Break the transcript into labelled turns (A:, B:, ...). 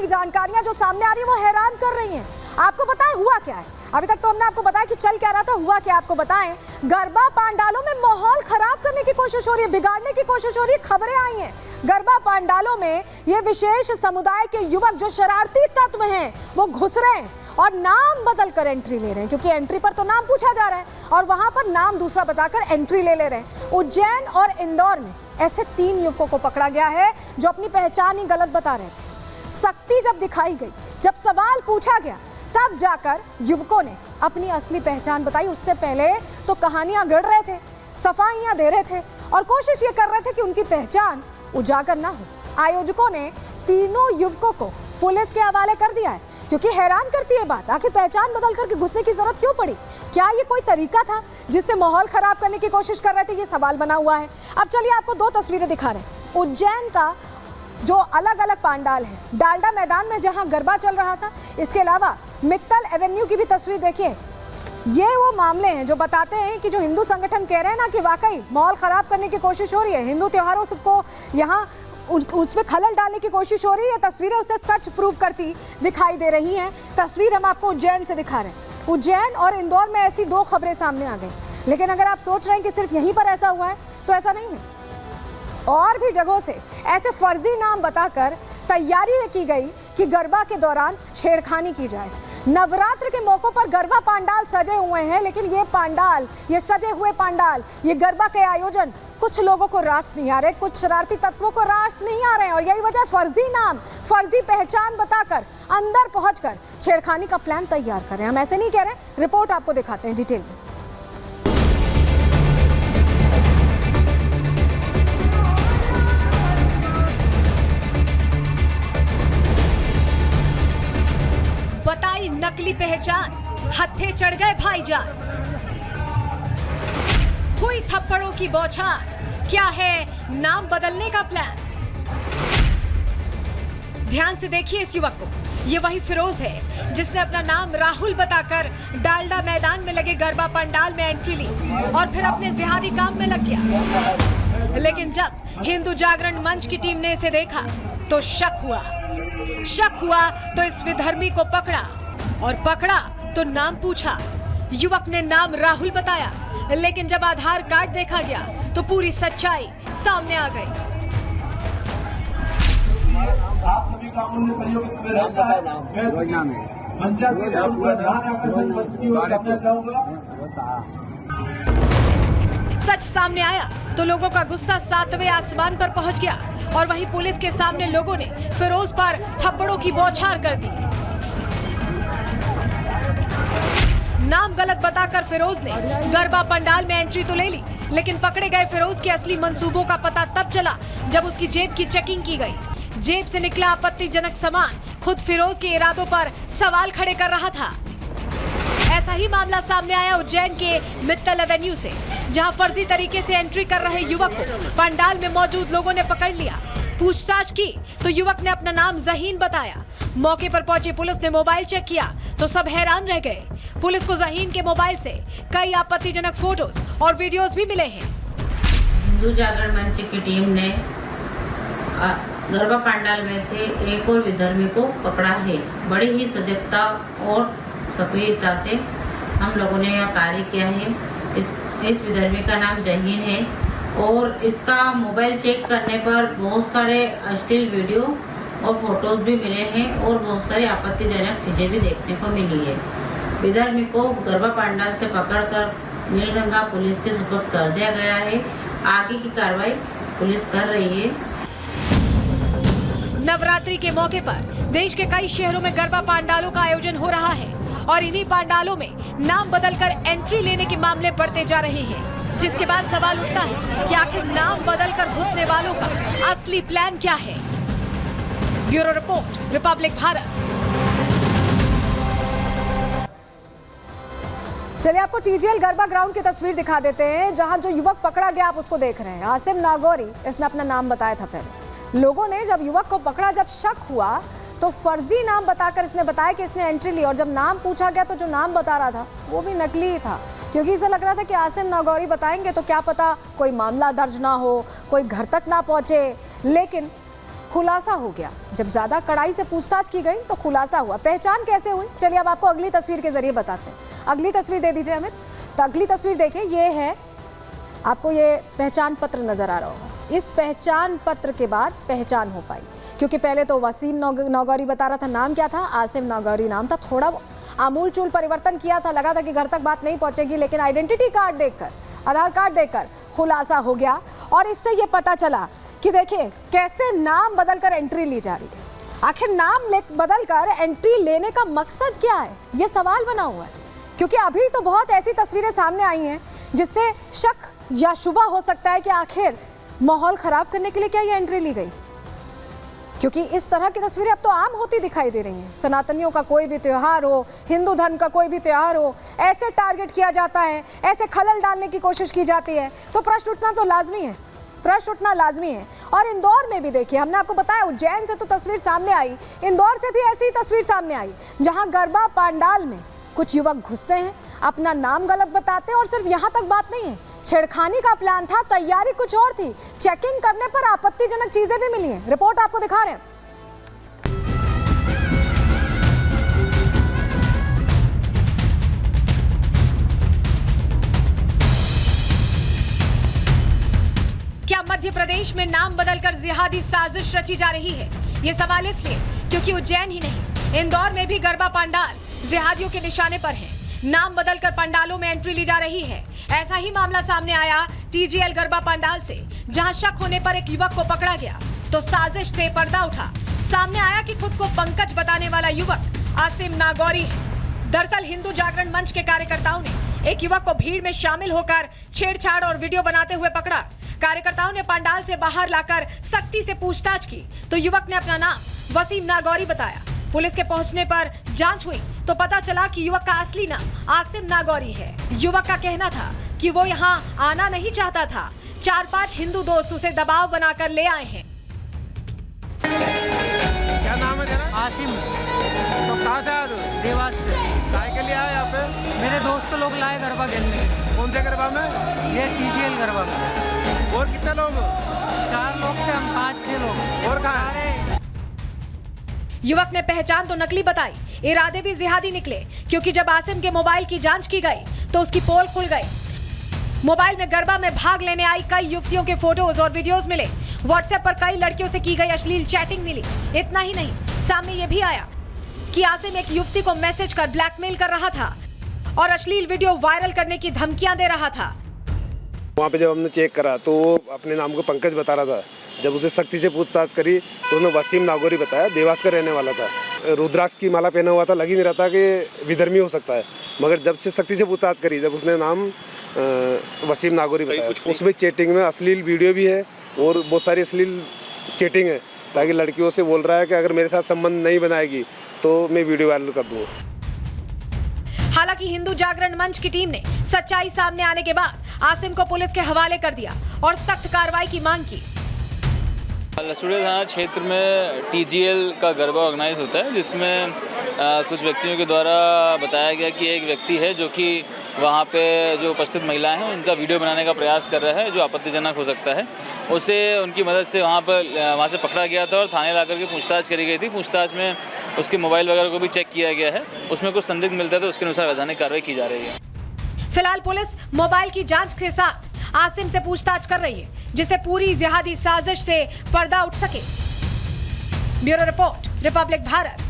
A: सारी जानकारियां जो सामने आ रही है वो हैरान कर रही हैं। आपको बताएं हुआ क्या है? अभी तक तो हमने आपको बताया कि चल क्या रहा था, हुआ क्या आपको बताएं। गरबा पंडालों में माहौल खराब करने की कोशिश हो रही है, बिगाड़ने की कोशिश हो रही है। खबरें आई हैं गरबा पंडालों में ये विशेष समुदाय के युवक जो शरारती तत्व हैं वो घुस रहे हैं और नाम बदल कर एंट्री ले रहे हैं, क्योंकि एंट्री पर तो नाम पूछा जा रहा है और वहां पर नाम दूसरा बताकर एंट्री ले रहे हैं। उज्जैन और इंदौर में ऐसे 3 युवकों को पकड़ा गया है जो अपनी पहचान ही गलत बता रहे थे। सख्ती जब दिखाई गई, जब सवाल पूछा गया, तब जाकर युवकों ने अपनी असली पहचान बताई। उससे पहले तो कहानियां गढ़ रहे थे, सफाइयां दे रहे थे और कोशिश ये कर रहे थे कि उनकी पहचान उजागर ना हो। आयोजकों ने तीनों युवकों को पुलिस के हवाले कर दिया है, क्योंकि हैरान करती है बात, आखिर पहचान बदल करके घुसने की जरूरत क्यों पड़ी? क्या ये कोई तरीका था जिससे माहौल खराब करने की कोशिश कर रहे थे? ये सवाल बना हुआ है। अब चलिए आपको 2 तस्वीरें दिखा रहे हैं। उज्जैन का जो अलग अलग पंडाल है, डालडा मैदान में जहां गरबा चल रहा था, इसके अलावा मित्तल एवेन्यू की भी तस्वीर देखिए। ये वो मामले हैं जो बताते हैं कि जो हिंदू संगठन कह रहे हैं ना कि वाकई माहौल खराब करने की कोशिश हो रही है, हिंदू त्योहारों को यहाँ उसमें खलल डालने की कोशिश हो रही है। तस्वीरें उसे सच प्रूव करती दिखाई दे रही हैं। तस्वीर हम आपको उज्जैन से दिखा रहे हैं। उज्जैन और इंदौर में ऐसी 2 खबरें सामने आ गई, लेकिन अगर आप सोच रहे हैं कि सिर्फ यहीं पर ऐसा हुआ है तो ऐसा नहीं है। और भी जगहों से ऐसे फर्जी नाम बताकर तैयारी की गई कि गरबा के दौरान छेड़खानी की जाए। नवरात्र के मौकों पर गरबा पंडाल सजे हुए हैं, लेकिन ये सजे हुए पंडाल, ये गरबा के आयोजन कुछ लोगों को रास नहीं आ रहे, कुछ शरारती तत्वों को रास नहीं आ रहे हैं। और यही वजह फर्जी नाम, फर्जी पहचान बताकर अंदर पहुंचकर छेड़खानी का प्लान तैयार कर रहे हैं। हम ऐसे नहीं कह रहे, रिपोर्ट आपको दिखाते हैं डिटेल में।
B: बताई नकली पहचान, हत्थे चढ़ गए भाईजान। हुई थप्पड़ों की बौछार, क्या है नाम बदलने का प्लान? ध्यान से देखिए इस युवक को। ये वही फिरोज है जिसने अपना नाम राहुल बताकर डालडा मैदान में लगे गरबा पंडाल में एंट्री ली और फिर अपने जिहादी काम में लग गया। लेकिन जब हिंदू जागरण मंच की टीम ने इसे देखा तो शक हुआ तो इस विधर्मी को पकड़ा और पकड़ा तो नाम पूछा। युवक ने नाम राहुल बताया, लेकिन जब आधार कार्ड देखा गया तो पूरी सच्चाई सामने आ गई।
C: आप सभी कानून में सहयोग रहता है।
B: सच सामने आया तो लोगों का गुस्सा 7वें आसमान पर पहुंच गया और वहीं पुलिस के सामने लोगों ने फिरोज पर थप्पड़ों की बौछार कर दी। नाम गलत बताकर फिरोज ने गरबा पंडाल में एंट्री तो ले ली, लेकिन पकड़े गए फिरोज के असली मंसूबों का पता तब चला जब उसकी जेब की चेकिंग की गई। जेब से निकला आपत्तिजनक सामान खुद फिरोज के इरादों पर सवाल खड़े कर रहा था। ऐसा ही मामला सामने आया उज्जैन के मित्तल एवेन्यू से, जहां फर्जी तरीके से एंट्री कर रहे युवक को पंडाल में मौजूद लोगों ने पकड़ लिया। पूछताछ की तो युवक ने अपना नाम जहीन बताया। मौके पर पहुंची पुलिस ने मोबाइल चेक किया तो सब हैरान रह गए। पुलिस को जहीन के मोबाइल से कई आपत्तिजनक फोटोज और वीडियोस भी मिले हैं।
D: हिंदू जागरण मंच की टीम ने गरबा पंडाल में से एक और विधर्मी को पकड़ा है। बड़ी ही सजगता और सक्रियता से हम लोगों ने यह कार्य किया है। इस विधर्मी का नाम जहीन है और इसका मोबाइल चेक करने पर बहुत सारे अश्लील वीडियो और फोटोज भी मिले हैं और बहुत सारी आपत्तिजनक चीजें भी देखने को मिली है। विधर्मी को गरबा पंडाल से पकड़कर नीलगंगा पुलिस के सुपुर्द कर दिया गया है। आगे की कार्रवाई पुलिस कर रही है।
B: नवरात्रि के मौके पर देश के कई शहरों में गरबा पंडालों का आयोजन हो रहा है और इन्हीं पंडालों में नाम बदलकर एंट्री लेने के मामले बढ़ते जा रहे हैं, जिसके बाद सवाल उठता है कि आखिर नाम बदलकर घुसने वालों का असली प्लान क्या है। Bureau report, Republic Bharat.
A: चलिए आपको टीजीएल गरबा ग्राउंड की तस्वीर दिखा देते हैं, जहां जो युवक पकड़ा गया आप उसको देख रहे हैं। आसिम नागौरी, इसने अपना नाम बताया था पहले। लोगों ने जब युवक को पकड़ा, जब शक हुआ तो फर्जी नाम बताकर इसने बताया कि इसने एंट्री ली, और जब नाम पूछा गया तो जो नाम बता रहा था वो भी नकली ही था, क्योंकि इसे लग रहा था कि आसिम नागौरी बताएंगे तो क्या पता कोई मामला दर्ज ना हो, कोई घर तक ना पहुंचे। लेकिन खुलासा हो गया। जब ज्यादा कड़ाई से पूछताछ की गई तो खुलासा हुआ। पहचान कैसे हुई, चलिए अब आपको अगली तस्वीर के जरिए बताते हैं। अगली तस्वीर दे दीजिए अमित। तो अगली तस्वीर देखिए, ये है, आपको ये पहचान पत्र नजर आ रहा होगा। इस पहचान पत्र के बाद पहचान हो पाई, क्योंकि पहले तो वसीम नागौरी बता रहा था, नाम क्या था, आसिम नागौरी नाम था। थोड़ा आमूल चूल परिवर्तन किया था, लगा था कि घर तक बात नहीं पहुंचेगी, लेकिन आइडेंटिटी कार्ड देखकर, आधार कार्ड देखकर खुलासा हो गया। और इससे ये पता चला कि देखिए कैसे नाम बदलकर एंट्री ली जा रही है। आखिर नाम बदलकर एंट्री लेने का मकसद क्या है, ये सवाल बना हुआ है। क्योंकि अभी तो बहुत ऐसी तस्वीरें सामने आई हैं जिससे शक या शुबा हो सकता है कि आखिर माहौल खराब करने के लिए क्या ये एंट्री ली गई, क्योंकि इस तरह की तस्वीरें अब तो आम होती दिखाई दे रही हैं। सनातनियों का कोई भी त्यौहार हो, हिंदू धर्म का कोई भी त्यौहार हो, ऐसे टारगेट किया जाता है, ऐसे खलल डालने की कोशिश की जाती है, तो प्रश्न उठना तो लाजमी है, प्रश्न उठना लाजमी है। और इंदौर में भी देखिए, हमने आपको बताया उज्जैन से तो तस्वीर सामने आई, इंदौर से भी ऐसी ही तस्वीर सामने आई, जहां गरबा पंडाल में कुछ युवक घुसते हैं, अपना नाम गलत बताते हैं, और सिर्फ यहाँ तक बात नहीं है, छेड़खानी का प्लान था, तैयारी कुछ और थी। चेकिंग करने पर आपत्तिजनक चीजें भी मिली हैं, रिपोर्ट आपको दिखा रहे हैं।
B: क्या मध्य प्रदेश में नाम बदलकर जिहादी साजिश रची जा रही है? ये सवाल इसलिए क्योंकि उज्जैन ही नहीं, इंदौर में भी गरबा पंडाल जिहादियों के निशाने पर हैं। नाम बदलकर पंडालों में एंट्री ली जा रही है। ऐसा ही मामला सामने आया टीजीएल गरबा पंडाल से, जहां शक होने पर एक युवक को पकड़ा गया तो साजिश से पर्दा उठा। सामने आया कि खुद को पंकज बताने वाला युवक आसिम नागौरी है। दरअसल हिंदू जागरण मंच के कार्यकर्ताओं ने एक युवक को भीड़ में शामिल होकर छेड़छाड़ और वीडियो बनाते हुए पकड़ा। कार्यकर्ताओं ने पंडाल से बाहर लाकर सख्ती से पूछताछ की तो युवक ने अपना नाम वसीम नागौरी बताया। पुलिस के पहुंचने पर जांच हुई तो पता चला कि युवक का असली नाम आसिम नागौरी है। युवक का कहना था कि वो यहाँ आना नहीं चाहता था, 4-5 हिंदू दोस्त उसे दबाव बनाकर ले आए हैं।
E: क्या नाम है तेरा?
F: आसिम।
E: तो कहाँ से आया तू?
F: देवास से।
E: काय के लिए आया यहाँ पे?
F: मेरे दोस्त लोग लाए गरबा खेलने।
E: कौन से गरबा में?
F: ये टीजीएल गरबा में।
E: और कितने लोग?
F: 4 लोग थे हम, 5-6 लोग।
E: और कहाँ है?
B: युवक ने पहचान तो नकली बताई, इरादे भी जिहादी निकले, क्योंकि जब आसिम के मोबाइल की जांच की गई तो उसकी पोल खुल गई। मोबाइल में गरबा में भाग लेने आई कई युवतियों के फोटोज और वीडियोस मिले। व्हाट्सएप पर कई लड़कियों से की गई अश्लील चैटिंग मिली। इतना ही नहीं, सामने ये भी आया कि आसिम एक युवती को मैसेज कर ब्लैकमेल कर रहा था और अश्लील वीडियो वायरल करने की धमकियां दे रहा था।
E: वहाँ पे जब हमने चेक करा तो वो अपने नाम को पंकज बता रहा था। जब उसे सख्ती से पूछताछ करी तो उसने वसीम नागौरी बताया, देवास का रहने वाला था। रुद्राक्ष की माला पहना हुआ था, लग ही नहीं रहा था कि विधर्मी हो सकता है। मगर जब से सख्ती से पूछताछ करी, जब उसने नाम वसीम नागौरी बताया, उसमें चैटिंग में अश्लील वीडियो भी है और बहुत सारी अश्लील चैटिंग है, ताकि लड़कियों से बोल रहा है कि अगर मेरे साथ संबंध नहीं बनाएगी तो मैं वीडियो वायरल कर दूँगा।
B: हालांकि हिंदू जागरण मंच की टीम ने सच्चाई सामने आने के बाद आसिम को पुलिस के हवाले कर दिया और सख्त कार्रवाई की मांग की।
G: लसूड़िया थाना क्षेत्र में टीजीएल का गरबा ऑर्गेनाइज होता है, जिसमें कुछ व्यक्तियों के द्वारा बताया गया कि एक व्यक्ति है जो कि वहाँ पे जो उपस्थित महिलाएं हैं उनका वीडियो बनाने का प्रयास कर रहा है, जो आपत्तिजनक हो सकता है। उसे उनकी मदद से वहाँ से पकड़ा गया था और थाने ला करके पूछताछ करी गई थी। पूछताछ में उसके मोबाइल वगैरह को भी चेक किया गया है। उसमें कुछ संदिग्ध मिलता है तो उसके अनुसार वैधानिक कार्रवाई की जा रही है।
B: फिलहाल पुलिस मोबाइल की जांच के साथ आसिम से पूछताछ कर रही है, जिससे पूरी जिहादी साजिश से पर्दा उठ सके। Bureau report, Republic Bharat.